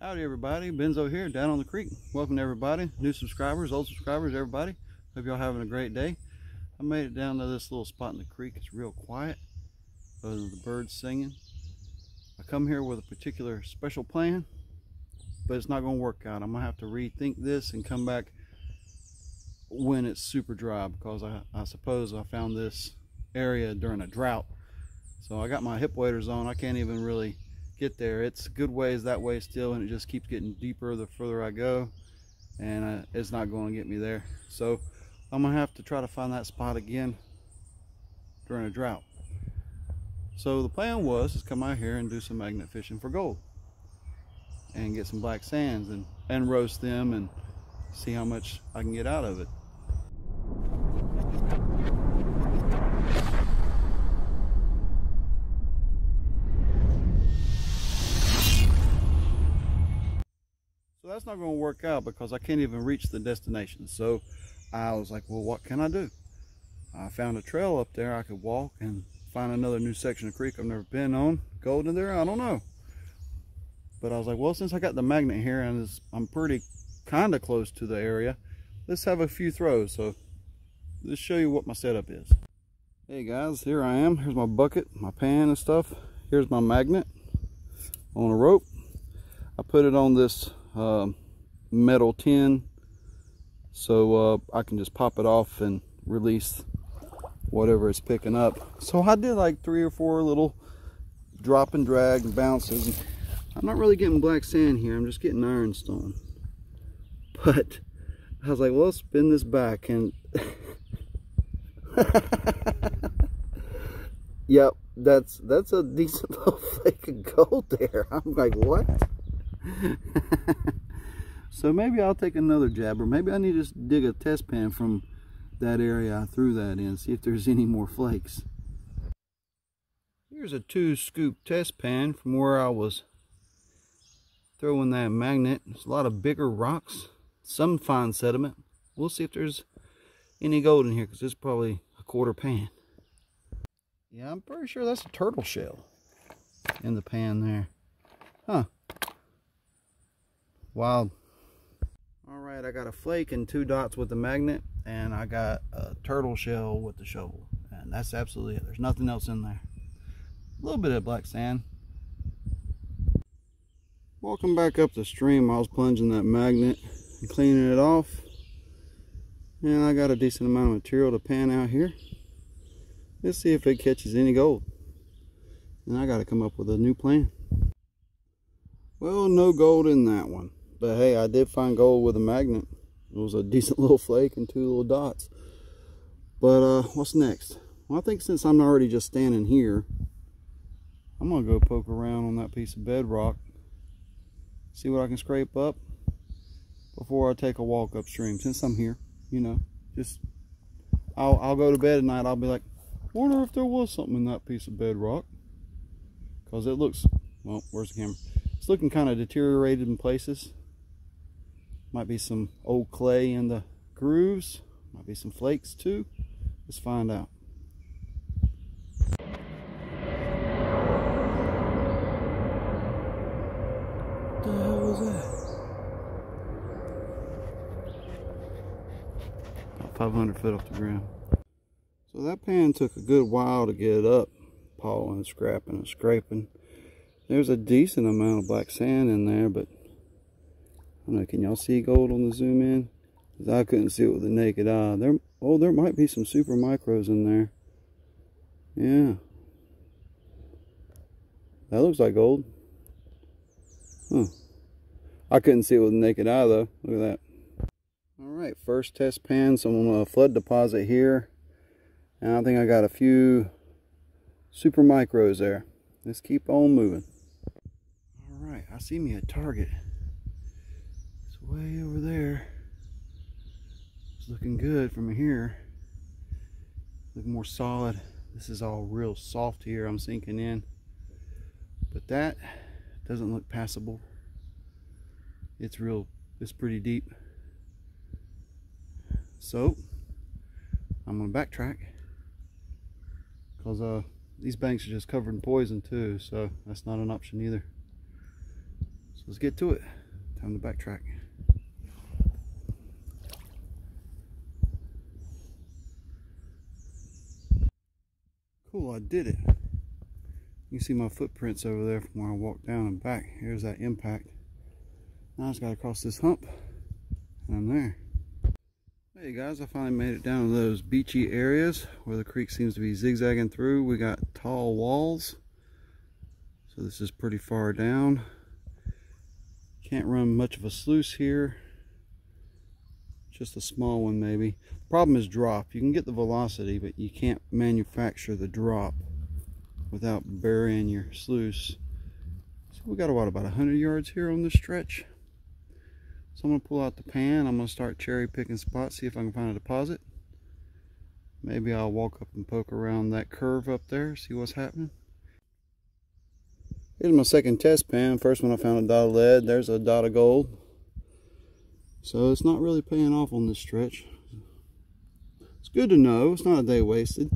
Howdy everybody, Benzo here down on the creek. Welcome to everybody, new subscribers, old subscribers, everybody. Hope y'all having a great day. I made it down to this little spot in the creek. It's real quiet, other than the birds singing. I come here with a particular special plan, but it's not going to work out. I'm going to have to rethink this and come back when it's super dry, because I suppose I found this area during a drought. So I got my hip waders on. I can't even really get there. It's a good ways that way still, and it just keeps getting deeper the further I go, and it's not going to get me there. So I'm gonna have to try to find that spot again during a drought. So the plan was to come out here and do some magnet fishing for gold and get some black sands and roast them and see how much I can get out of it. So that's not going to work out because I can't even reach the destination. So I was like, well, what can I do? I found a trail up there I could walk and find another new section of creek I've never been on. Gold in there? I don't know. But I was like, well, since I got the magnet here and I'm pretty kind of close to the area, let's have a few throws. So let's show you what my setup is. Hey guys, here I am. Here's my bucket, my pan and stuff. Here's my magnet on a rope. I put it on this metal tin so I can just pop it off and release whatever it's picking up. So I did like 3 or 4 little drop and drag and bounces. I'm not really getting black sand here, I'm just getting ironstone. But I was like, well, let's spin this back, and yep, that's a decent little flake of gold there. I'm like, what? So maybe I'll take another jab, or maybe I need to just dig a test pan from that area I threw that in, see if there's any more flakes. Here's a 2-scoop test pan from where I was throwing that magnet. There's a lot of bigger rocks, some fine sediment. We'll see if there's any gold in here, because it's probably a 1/4 pan. Yeah, I'm pretty sure that's a turtle shell in the pan there. Huh. Wild. Alright, I got a flake and 2 dots with the magnet, and I got a turtle shell with the shovel. And that's absolutely it. There's nothing else in there. A little bit of black sand. Walking back up the stream, I was plunging that magnet and cleaning it off. And I got a decent amount of material to pan out here. Let's see if it catches any gold. And I got to come up with a new plan. Well, no gold in that one. But hey, I did find gold with a magnet. It was a decent little flake and 2 little dots. But what's next? Well, I think since I'm already just standing here, I'm going to go poke around on that piece of bedrock. See what I can scrape up before I take a walk upstream. Since I'm here, you know, just I'll go to bed at night. I'll be like, wonder if there was something in that piece of bedrock. Because it looks, well, where's the camera? It's looking kind of deteriorated in places. Might be some old clay in the grooves. Might be some flakes too. Let's find out. What the hell was that? About 500 foot off the ground. So that pan took a good while to get up. Pawing and scrapping and scraping. There's a decent amount of black sand in there, but I don't know, can y'all see gold on the zoom in? Because I couldn't see it with the naked eye. There might be some super micros in there. Yeah. That looks like gold. Huh. I couldn't see it with the naked eye though. Look at that. Alright, first test pan, some flood deposit here. And I think I got a few super micros there. Let's keep on moving. Alright, I see me a target. It's way over there. It's looking good from here. Looking more solid. This is all real soft here. I'm sinking in. But that doesn't look passable. It's pretty deep. So I'm gonna backtrack, because these banks are just covered in poison too, so that's not an option either. So let's get to it. Time to backtrack. Cool, I did it. You can see my footprints over there from where I walked down and back. Here's that impact. Now I just got to cross this hump and I'm there. Hey guys, I finally made it down to those beachy areas where the creek seems to be zigzagging through. We got tall walls, so this is pretty far down. Can't run much of a sluice here, just a small one maybe. Problem is drop. You can get the velocity, but you can't manufacture the drop without burying your sluice. So we got about 100 yards here on this stretch. So I'm going to pull out the pan. I'm going to start cherry picking spots, see if I can find a deposit. Maybe I'll walk up and poke around that curve up there, see what's happening. Here's my second test pan. First one I found a dot of lead. There's a dot of gold. So it's not really paying off on this stretch. It's good to know. It's not a day wasted.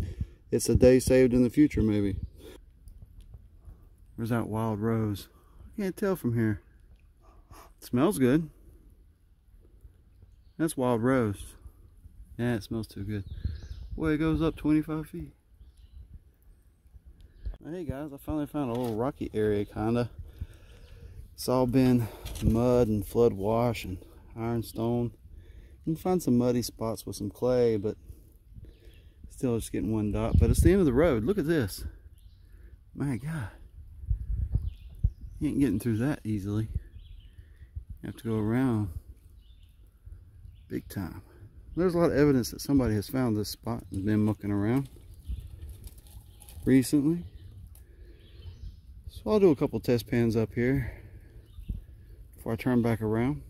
It's a day saved in the future maybe. Where's that wild rose? I can't tell from here. It smells good. That's wild rose. Yeah, it smells too good. Boy, it goes up 25 feet. Hey guys, I finally found a little rocky area kinda. It's all been mud and flood wash and ironstone. You can find some muddy spots with some clay, but still just getting one dot. But it's the end of the road. Look at this. My God. You ain't getting through that easily. You have to go around big time. There's a lot of evidence that somebody has found this spot and been mucking around recently. So I'll do a couple test pans up here before I turn back around.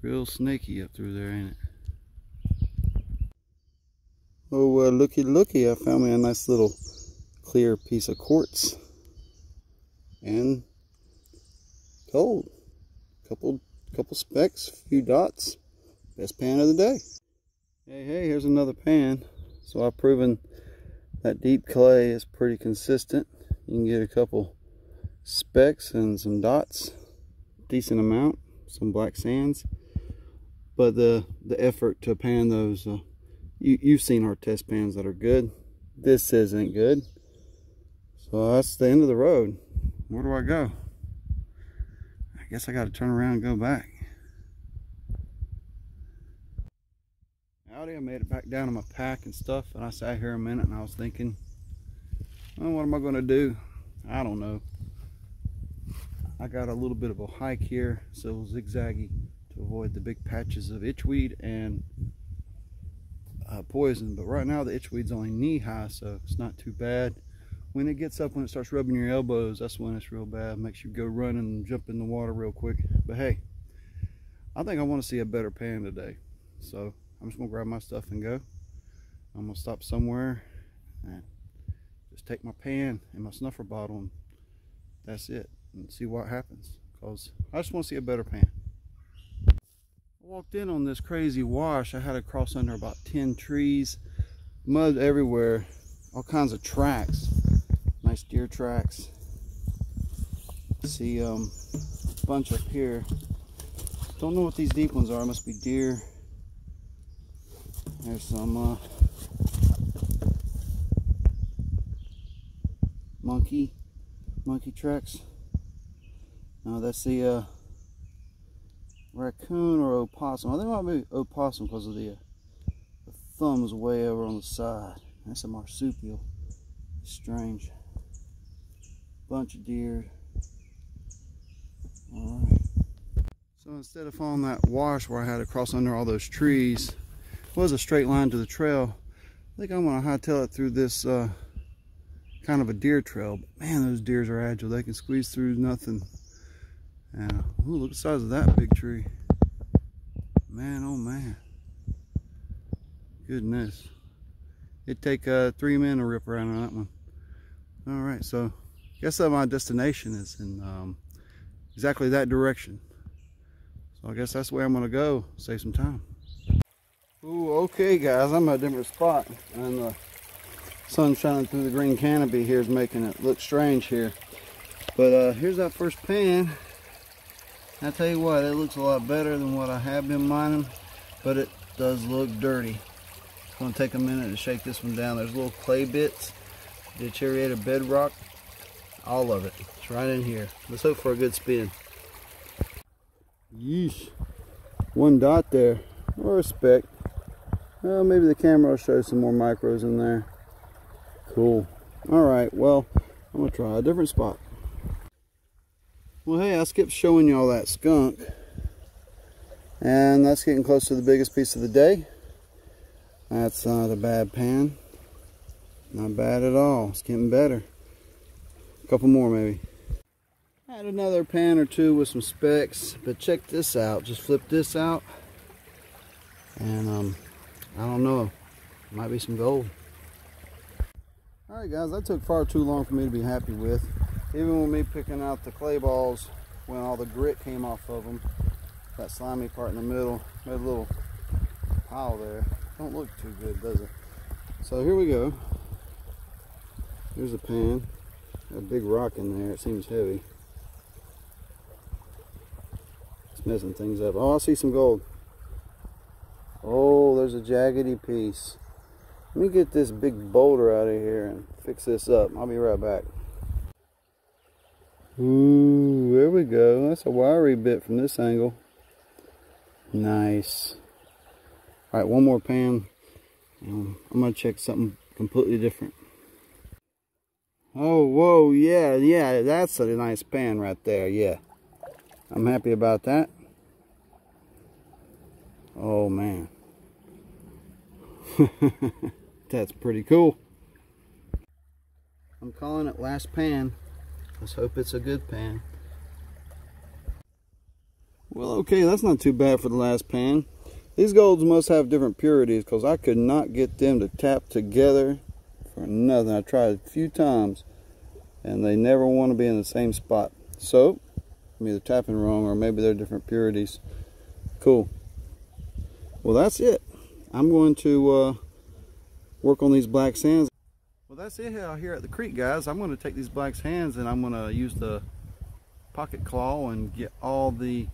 Real snaky up through there, ain't it? Oh, looky, I found me a nice little clear piece of quartz and gold. Couple specks, a few dots. Best pan of the day. Hey, here's another pan. So I've proven that deep clay is pretty consistent. You can get a couple specks and some dots, decent amount, some black sands. But the effort to pan those, you've seen our test pans that are good. This isn't good. So that's the end of the road. Where do I go? I guess I got to turn around and go back. Howdy, I made it back down to my pack and stuff, and I sat here a minute and I was thinking, well, what am I going to do? I don't know. I got a little bit of a hike here, so zigzaggy to avoid the big patches of itchweed and poison. But right now the itchweed's only knee high, so it's not too bad. When it gets up, when it starts rubbing your elbows, that's when it's real bad. Makes you go run and jump in the water real quick. But hey, I think I want to see a better pan today, so I'm just gonna grab my stuff and go. I'm gonna stop somewhere and just take my pan and my snuffer bottle and that's it, and see what happens, because I just want to see a better pan. I walked in on this crazy wash. I had to cross under about 10 trees, mud everywhere, all kinds of tracks, nice deer tracks. See a bunch up here. Don't know what these deep ones are. Must be deer. There's some monkey tracks. Now that's the raccoon or opossum. I think it might be opossum because of the thumbs way over on the side. That's a marsupial. Strange. Bunch of deer. Alright. So instead of following that wash where I had to cross under all those trees, it was a straight line to the trail. I think I'm going to hightail it through this kind of a deer trail. But man, those deers are agile. They can squeeze through nothing. And ooh, look at the size of that big tree. Man, oh man. Goodness. It'd take 3 men to rip around on that one. Alright, so I guess that my destination is in exactly that direction. So I guess that's the way I'm going to go. Save some time. Ooh, okay guys, I'm at a different spot. And the sun shining through the green canopy here is making it look strange here. But here's that first pan. I tell you what, it looks a lot better than what I have been mining, but it does look dirty. It's going to take a minute to shake this one down. There's little clay bits, deteriorated bedrock, all of it. It's right in here. Let's hope for a good spin. Yeesh. One dot there. I respect. Well, maybe the camera will show some more micros in there. Cool. Alright, well, I'm going to try a different spot. Well, hey, I skipped showing you all that skunk. And that's getting close to the biggest piece of the day. That's not a bad pan. Not bad at all. It's getting better. A couple more maybe. I had another pan or two with some specks, but check this out. Just flip this out. And I don't know. Might be some gold. Alright guys, that took far too long for me to be happy with. Even with me picking out the clay balls, when all the grit came off of them, that slimy part in the middle, made a little pile there. Don't look too good, does it? So here we go. Here's a pan. Got a big rock in there. It seems heavy. It's messing things up. Oh, I see some gold. Oh, there's a jaggedy piece. Let me get this big boulder out of here and fix this up. I'll be right back. Ooh, there we go. That's a wiry bit from this angle. Nice. Alright, one more pan. I'm going to check something completely different. Oh, whoa, yeah, that's a nice pan right there, yeah. I'm happy about that. Oh, man. That's pretty cool. I'm calling it last pan. Let's hope it's a good pan. Well, okay, that's not too bad for the last pan. These golds must have different purities because I could not get them to tap together for nothing. I tried a few times and they never want to be in the same spot. So, I'm either tapping wrong or maybe they're different purities. Cool. Well, that's it. I'm going to work on these black sands. Well, that's it out here at the creek, guys. I'm going to take these black sands and I'm going to use the pocket claw and get all the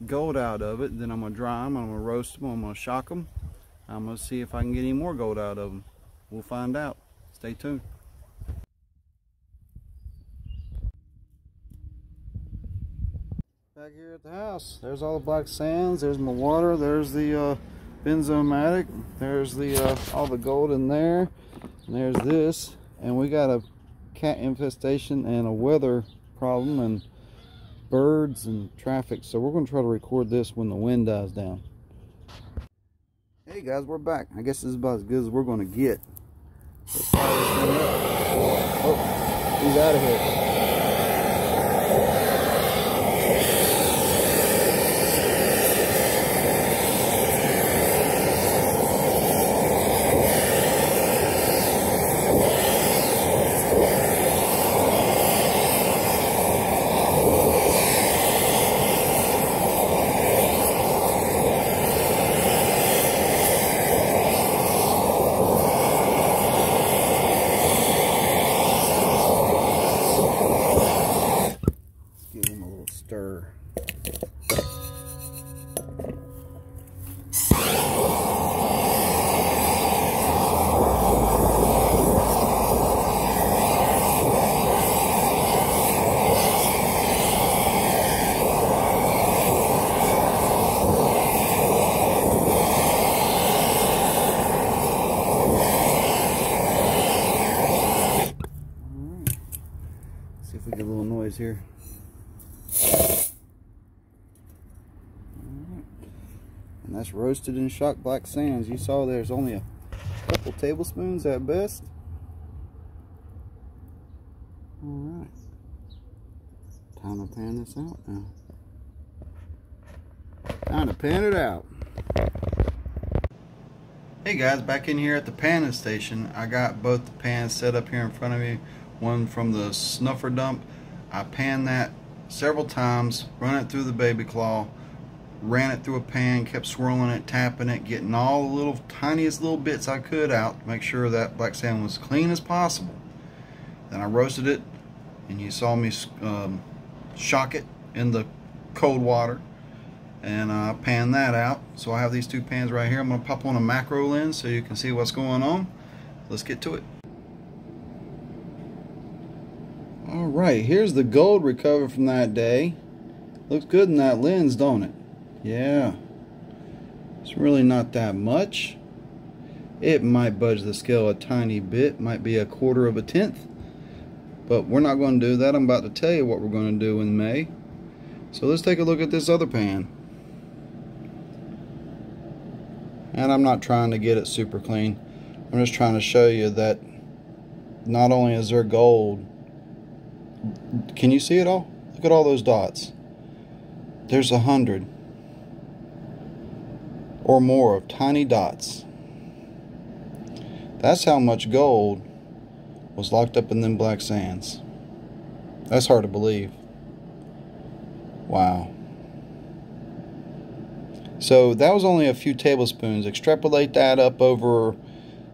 gold out of it. Then I'm going to dry them, I'm going to roast them, I'm going to shock them. I'm going to see if I can get any more gold out of them. We'll find out. Stay tuned. Back here at the house, there's all the black sands, there's my water, there's the Benzomatic, there's the all the gold in there, and there's this, and we got a cat infestation and a weather problem and birds and traffic, so we're going to try to record this when the wind dies down. Hey guys, we're back. I guess this is about as good as we're going to get. Let's fire this thing up. Oh, he's out of here. Stir. See if we get a little noise here. And that's roasted and shocked black sands. You saw there's only a couple tablespoons at best. Alright. Time to pan this out now. Time to pan it out. Hey guys, back in here at the panning station. I got both the pans set up here in front of me. One from the snuffer dump. I panned that several times, run it through the baby claw, ran it through a pan, kept swirling it, tapping it, getting all the little tiniest little bits I could out to make sure that black sand was clean as possible. Then I roasted it, and you saw me shock it in the cold water and pan that out. So I have these two pans right here. I'm going to pop on a macro lens so you can see what's going on. Let's get to it. Alright, here's the gold recovered from that day. Looks good in that lens, don't it? Yeah. It's really not that much. It might budge the scale a tiny bit, might be 1/4 of a tenth. But we're not going to do that. I'm about to tell you what we're going to do in May. So let's take a look at this other pan. And I'm not trying to get it super clean. I'm just trying to show you that not only is there gold. Can you see it all? Look at all those dots. There's 100 or more of tiny dots. That's how much gold was locked up in them black sands. That's hard to believe. Wow. So that was only a few tablespoons. Extrapolate that up over,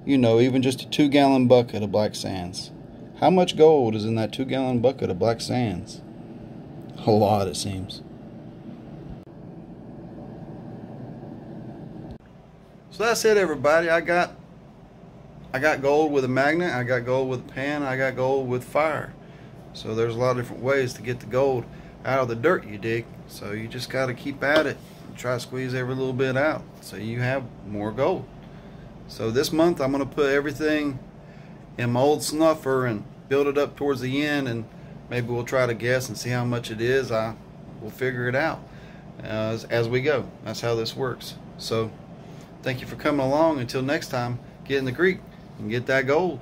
you know, even just a 2-gallon bucket of black sands. How much gold is in that 2-gallon bucket of black sands? A lot, it seems. So that's it, everybody. I got gold with a magnet, I got gold with a pan, I got gold with fire. So there's a lot of different ways to get the gold out of the dirt, you dig. So you just got to keep at it and try to squeeze every little bit out so you have more gold. So this month I'm going to put everything in my old snuffer and build it up towards the end, and maybe we'll try to guess and see how much it is. We'll figure it out as we go. That's how this works. So thank you for coming along. Until next time, get in the creek and get that gold.